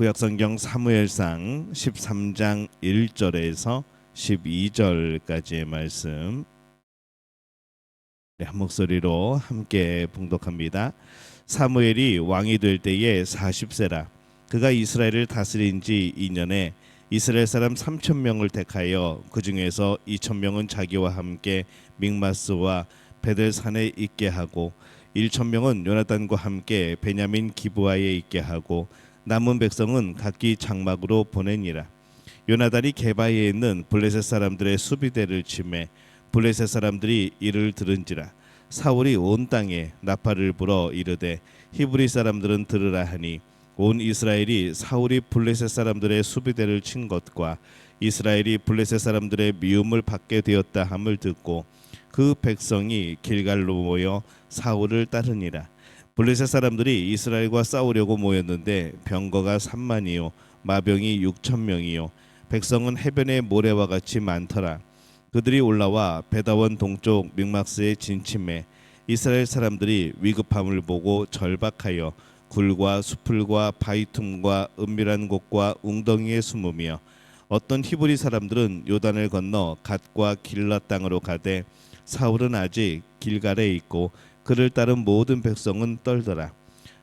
구약성경 사무엘상 13장 1절에서 12절까지의 말씀, 한 목소리로 함께 봉독합니다. 사무엘이 왕이 될 때에 40세라. 그가 이스라엘을 다스린 지 2년에 이스라엘 사람 3,000명을 택하여 그 중에서 2,000명은 자기와 함께 믹마스와 베델산에 있게 하고 1,000명은 요나단과 함께 베냐민 기브아에 있게 하고 남은 백성은 각기 장막으로 보내니라. 요나단이 게바에 있는 블레셋 사람들의 수비대를 치매 블레셋 사람들이 이를 들은지라. 사울이 온 땅에 나팔을 불어 이르되 히브리 사람들은 들으라 하니 온 이스라엘이 사울이 블레셋 사람들의 수비대를 친 것과 이스라엘이 블레셋 사람들의 미움을 받게 되었다 함을 듣고 그 백성이 길갈로 모여 사울을 따르니라. 블레셋 사람들이 이스라엘과 싸우려고 모였는데 병거가 3만이요 마병이 6,000명이요 백성은 해변의 모래와 같이 많더라. 그들이 올라와 베다원 동쪽 믹막스에 진침해 이스라엘 사람들이 위급함을 보고 절박하여 굴과 수풀과 바위틈과 은밀한 곳과 웅덩이에 숨으며 어떤 히브리 사람들은 요단을 건너 갓과 길라 땅으로 가되 사울은 아직 길갈에 있고 그를 따른 모든 백성은 떨더라.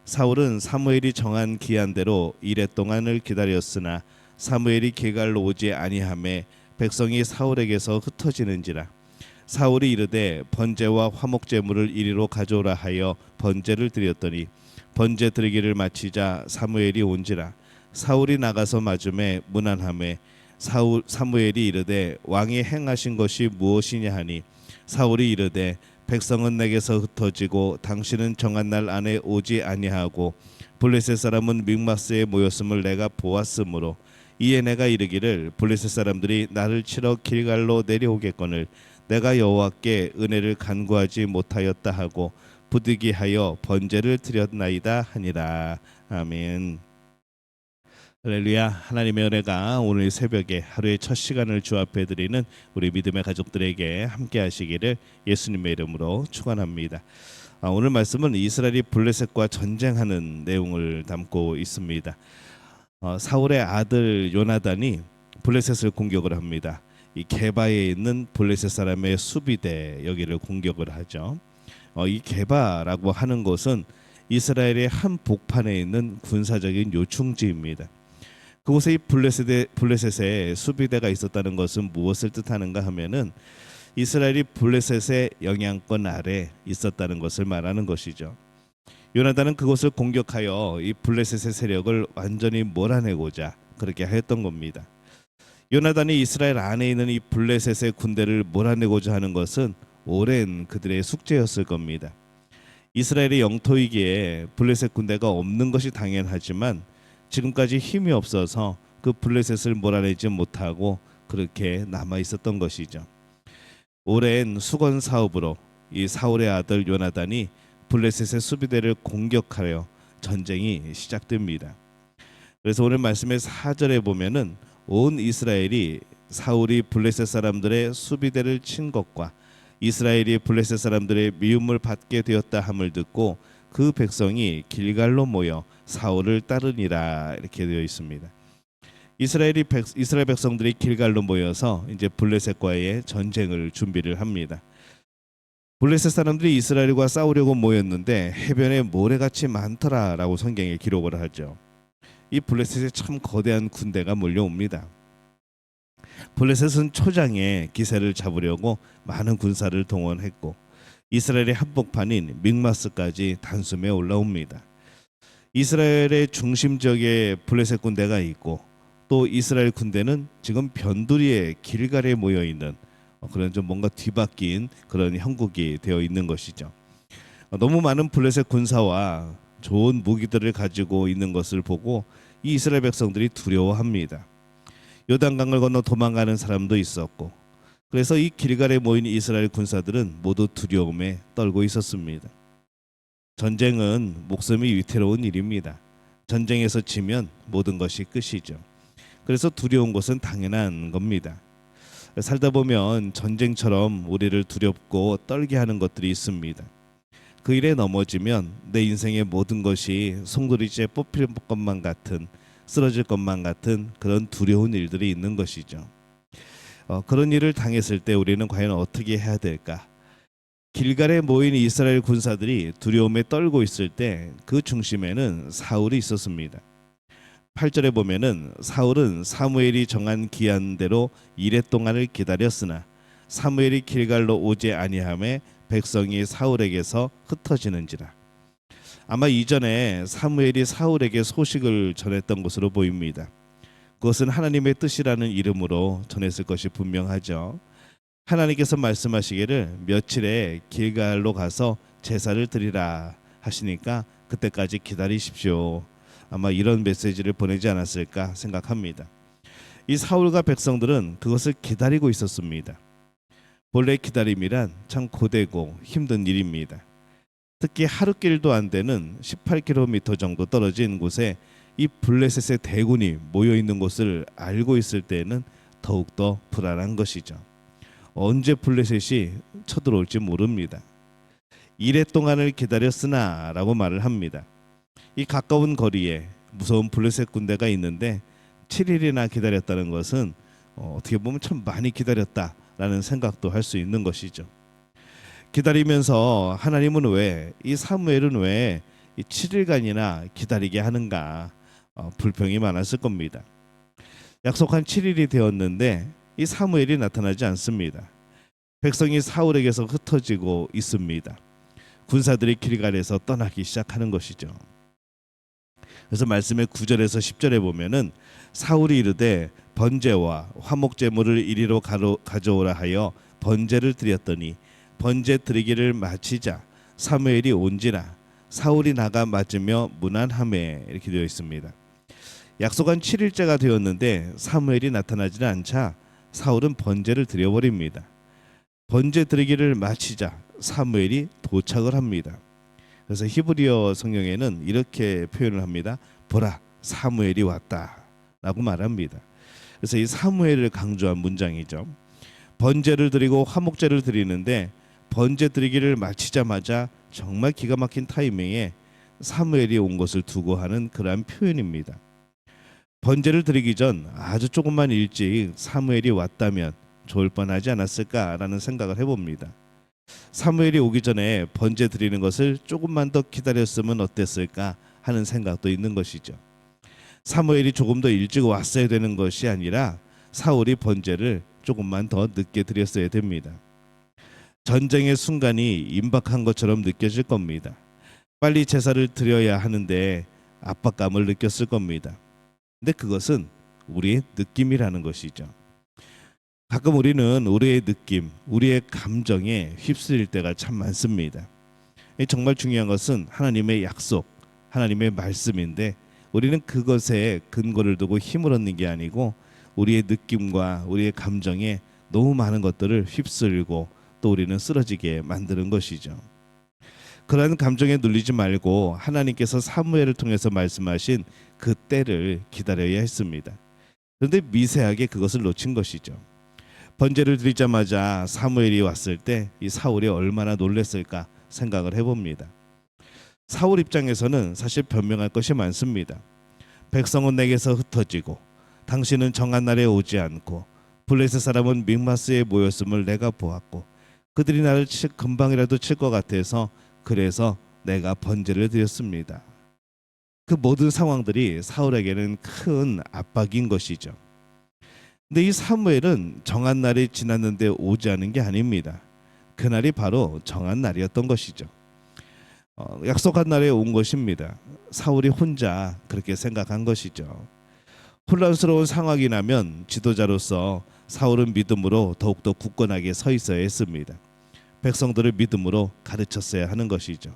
사울은 사무엘이 정한 기한대로 이레 동안을 기다렸으나 사무엘이 길갈로 오지 아니하매 백성이 사울에게서 흩어지는지라. 사울이 이르되 번제와 화목 제물을 이리로 가져오라 하여 번제를 드렸더니 번제 드리기를 마치자 사무엘이 온지라. 사울이 나가서 맞음에 무난함에 사무엘이 이르되 왕이 행하신 것이 무엇이냐 하니 사울이 이르되 백성은 내게서 흩어지고 당신은 정한 날 안에 오지 아니하고 블레셋 사람은 믹마스에 모였음을 내가 보았으므로 이에 내가 이르기를 블레셋 사람들이 나를 치러 길갈로 내려오겠거늘 내가 여호와께 은혜를 간구하지 못하였다 하고 부득이하여 번제를 드렸나이다 하니라. 아멘. 할렐루야. 하나님의 은혜가 오늘 새벽에 하루의 첫 시간을 주 앞에 드리는 우리 믿음의 가족들에게 함께 하시기를 예수님의 이름으로 축원합니다. 오늘 말씀은 이스라엘이 블레셋과 전쟁하는 내용을 담고 있습니다. 사울의 아들 요나단이 블레셋을 공격을 합니다. 이 게바에 있는 블레셋 사람의 수비대 여기를 공격을 하죠. 이 게바라고 하는 곳은 이스라엘의 한 복판에 있는 군사적인 요충지입니다. 그곳에 이 블레셋의 수비대가 있었다는 것은 무엇을 뜻하는가 하면은 이스라엘이 블레셋의 영향권 아래 있었다는 것을 말하는 것이죠. 요나단은 그곳을 공격하여 이 블레셋의 세력을 완전히 몰아내고자 그렇게 했던 겁니다. 요나단이 이스라엘 안에 있는 이 블레셋의 군대를 몰아내고자 하는 것은 오랜 그들의 숙제였을 겁니다. 이스라엘의 영토이기에 블레셋 군대가 없는 것이 당연하지만 지금까지 힘이 없어서 그 블레셋을 몰아내지 못하고 그렇게 남아 있었던 것이죠. 오랜 수건 사업으로 이 사울의 아들 요나단이 블레셋의 수비대를 공격하여 전쟁이 시작됩니다. 그래서 오늘 말씀의 4절에 보면은 온 이스라엘이 사울이 블레셋 사람들의 수비대를 친 것과 이스라엘이 블레셋 사람들의 미움을 받게 되었다 함을 듣고 그 백성이 길갈로 모여 사울을 따르니라 이렇게 되어 있습니다. 이스라엘 백성들이 길갈로 모여서 이제 블레셋과의 전쟁을 준비를 합니다. 블레셋 사람들이 이스라엘과 싸우려고 모였는데 해변에 모래같이 많더라라고 성경에 기록을 하죠. 이 블레셋에 참 거대한 군대가 몰려옵니다. 블레셋은 초장에 기세를 잡으려고 많은 군사를 동원했고 이스라엘의 한복판인 믹마스까지 단숨에 올라옵니다. 이스라엘의 중심 지역에 블레셋 군대가 있고 또 이스라엘 군대는 지금 변두리에 길갈에 모여 있는 그런 좀 뭔가 뒤바뀐 그런 형국이 되어 있는 것이죠. 너무 많은 블레셋 군사와 좋은 무기들을 가지고 있는 것을 보고 이 이스라엘 백성들이 두려워합니다. 요단강을 건너 도망가는 사람도 있었고 그래서 이 길갈에 모인 이스라엘 군사들은 모두 두려움에 떨고 있었습니다. 전쟁은 목숨이 위태로운 일입니다. 전쟁에서 지면 모든 것이 끝이죠. 그래서 두려운 것은 당연한 겁니다. 살다 보면 전쟁처럼 우리를 두렵고 떨게 하는 것들이 있습니다. 그 일에 넘어지면 내 인생의 모든 것이 송두리째 뽑힐 것만 같은 쓰러질 것만 같은 그런 두려운 일들이 있는 것이죠. 그런 일을 당했을 때 우리는 과연 어떻게 해야 될까? 길갈에 모인 이스라엘 군사들이 두려움에 떨고 있을 때 그 중심에는 사울이 있었습니다. 8절에 보면은 사울은 사무엘이 정한 기한대로 이레 동안을 기다렸으나 사무엘이 길갈로 오지 아니하매 백성이 사울에게서 흩어지는지라. 아마 이전에 사무엘이 사울에게 소식을 전했던 것으로 보입니다. 그것은 하나님의 뜻이라는 이름으로 전했을 것이 분명하죠. 하나님께서 말씀하시기를 며칠에 길갈로 가서 제사를 드리라 하시니까 그때까지 기다리십시오. 아마 이런 메시지를 보내지 않았을까 생각합니다. 이 사울과 백성들은 그것을 기다리고 있었습니다. 본래 기다림이란 참 고되고 힘든 일입니다. 특히 하루길도 안 되는 18km 정도 떨어진 곳에 이 블레셋의 대군이 모여 있는 곳을 알고 있을 때에는 더욱더 불안한 것이죠. 언제 블레셋이 쳐들어올지 모릅니다. 이레 동안을 기다렸으나 라고 말을 합니다. 이 가까운 거리에 무서운 블레셋 군대가 있는데 7일이나 기다렸다는 것은 어떻게 보면 참 많이 기다렸다라는 생각도 할 수 있는 것이죠. 기다리면서 하나님은 왜, 이 사무엘은 왜 이 7일간이나 기다리게 하는가 불평이 많았을 겁니다. 약속한 7일이 되었는데 이 사무엘이 나타나지 않습니다. 백성이 사울에게서 흩어지고 있습니다. 군사들이 길갈에서 떠나기 시작하는 것이죠. 그래서 말씀의 9절에서 10절에 보면은 사울이 이르되 번제와 화목 제물을 이리로 가져오라 하여 번제를 드렸더니 번제 드리기를 마치자 사무엘이 온지라 사울이 나가 맞으며 무난하매 이렇게 되어 있습니다. 약속한 7일째가 되었는데 사무엘이 나타나지는 않자 사울은 번제를 드려버립니다. 번제 드리기를 마치자 사무엘이 도착을 합니다. 그래서 히브리어 성경에는 이렇게 표현을 합니다. 보라, 사무엘이 왔다 라고 말합니다. 그래서 이 사무엘을 강조한 문장이죠. 번제를 드리고 화목제를 드리는데 번제 드리기를 마치자마자 정말 기가 막힌 타이밍에 사무엘이 온 것을 두고 하는 그러한 표현입니다. 번제를 드리기 전 아주 조금만 일찍 사무엘이 왔다면 좋을 뻔하지 않았을까라는 생각을 해봅니다. 사무엘이 오기 전에 번제 드리는 것을 조금만 더 기다렸으면 어땠을까 하는 생각도 있는 것이죠. 사무엘이 조금 더 일찍 왔어야 되는 것이 아니라 사울이 번제를 조금만 더 늦게 드렸어야 됩니다. 전쟁의 순간이 임박한 것처럼 느껴질 겁니다. 빨리 제사를 드려야 하는데 압박감을 느꼈을 겁니다. 근데 그것은 우리의 느낌이라는 것이죠. 가끔 우리는 우리의 느낌, 우리의 감정에 휩쓸릴 때가 참 많습니다. 정말 중요한 것은 하나님의 약속, 하나님의 말씀인데 우리는 그것에 근거를 두고 힘을 얻는 게 아니고 우리의 느낌과 우리의 감정에 너무 많은 것들을 휩쓸고 또 우리는 쓰러지게 만드는 것이죠. 그러한 감정에 눌리지 말고 하나님께서 사무엘을 통해서 말씀하신 그 때를 기다려야 했습니다. 그런데 미세하게 그것을 놓친 것이죠. 번제를 드리자마자 사무엘이 왔을 때 이 사울이 얼마나 놀랐을까 생각을 해봅니다. 사울 입장에서는 사실 변명할 것이 많습니다. 백성은 내게서 흩어지고 당신은 정한 날에 오지 않고 블레셋 사람은 믹마스에 모였음을 내가 보았고 그들이 나를 금방이라도 칠 것 같아서 그래서 내가 번제를 드렸습니다. 그 모든 상황들이 사울에게는 큰 압박인 것이죠. 근데 이 사무엘은 정한 날이 지났는데 오지 않은 게 아닙니다. 그날이 바로 정한 날이었던 것이죠. 약속한 날에 온 것입니다. 사울이 혼자 그렇게 생각한 것이죠. 혼란스러운 상황이 나면 지도자로서 사울은 믿음으로 더욱더 굳건하게 서 있어야 했습니다. 백성들을 믿음으로 가르쳤어야 하는 것이죠.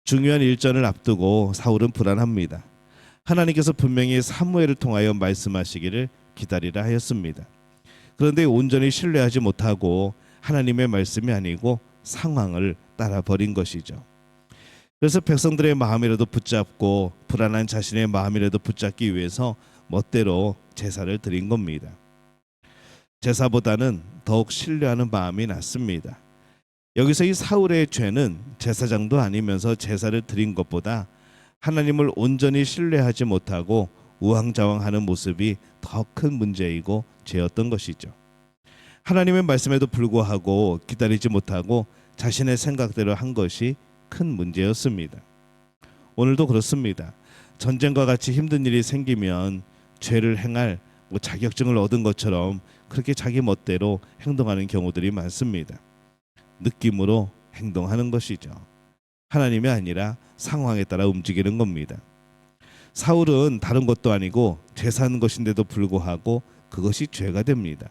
중요한 일전을 앞두고 사울은 불안합니다. 하나님께서 분명히 사무엘을 통하여 말씀하시기를 기다리라 하였습니다. 그런데 온전히 신뢰하지 못하고 하나님의 말씀이 아니고 상황을 따라 버린 것이죠. 그래서 백성들의 마음이라도 붙잡고 불안한 자신의 마음이라도 붙잡기 위해서 멋대로 제사를 드린 겁니다. 제사보다는 더욱 신뢰하는 마음이 낫습니다. 여기서 이 사울의 죄는 제사장도 아니면서 제사를 드린 것보다 하나님을 온전히 신뢰하지 못하고 우왕좌왕하는 모습이 더 큰 문제이고 죄였던 것이죠. 하나님의 말씀에도 불구하고 기다리지 못하고 자신의 생각대로 한 것이 큰 문제였습니다. 오늘도 그렇습니다. 전쟁과 같이 힘든 일이 생기면 죄를 행할 자격증을 얻은 것처럼 그렇게 자기 멋대로 행동하는 경우들이 많습니다. 느낌으로 행동하는 것이죠. 하나님이 아니라 상황에 따라 움직이는 겁니다. 사울은 다른 것도 아니고 제사한 것인데도 불구하고 그것이 죄가 됩니다.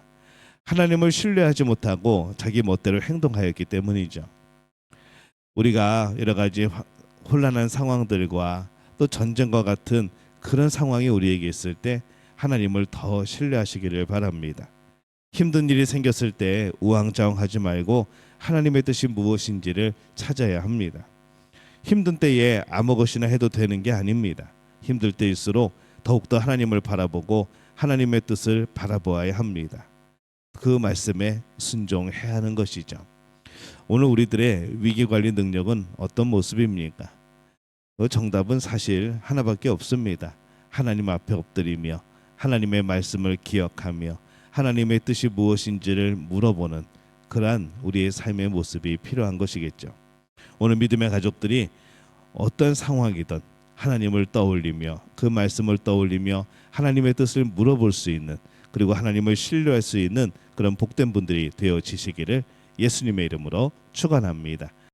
하나님을 신뢰하지 못하고 자기 멋대로 행동하였기 때문이죠. 우리가 여러 가지 혼란한 상황들과 또 전쟁과 같은 그런 상황이 우리에게 있을 때 하나님을 더 신뢰하시기를 바랍니다. 힘든 일이 생겼을 때 우왕좌왕하지 말고 하나님의 뜻이 무엇인지를 찾아야 합니다. 힘든 때에 아무 것이나 해도 되는 게 아닙니다. 힘들 때일수록 더욱더 하나님을 바라보고 하나님의 뜻을 바라보아야 합니다. 그 말씀에 순종해야 하는 것이죠. 오늘 우리들의 위기관리 능력은 어떤 모습입니까? 그 정답은 사실 하나밖에 없습니다. 하나님 앞에 엎드리며 하나님의 말씀을 기억하며 하나님의 뜻이 무엇인지를 물어보는 그러한 우리의 삶의 모습이 필요한 것이겠죠. 오늘 믿음의 가족들이 어떤 상황이든 하나님을 떠올리며 그 말씀을 떠올리며 하나님의 뜻을 물어볼 수 있는, 그리고 하나님을 신뢰할 수 있는 그런 복된 분들이 되어지시기를 예수님의 이름으로 축원합니다.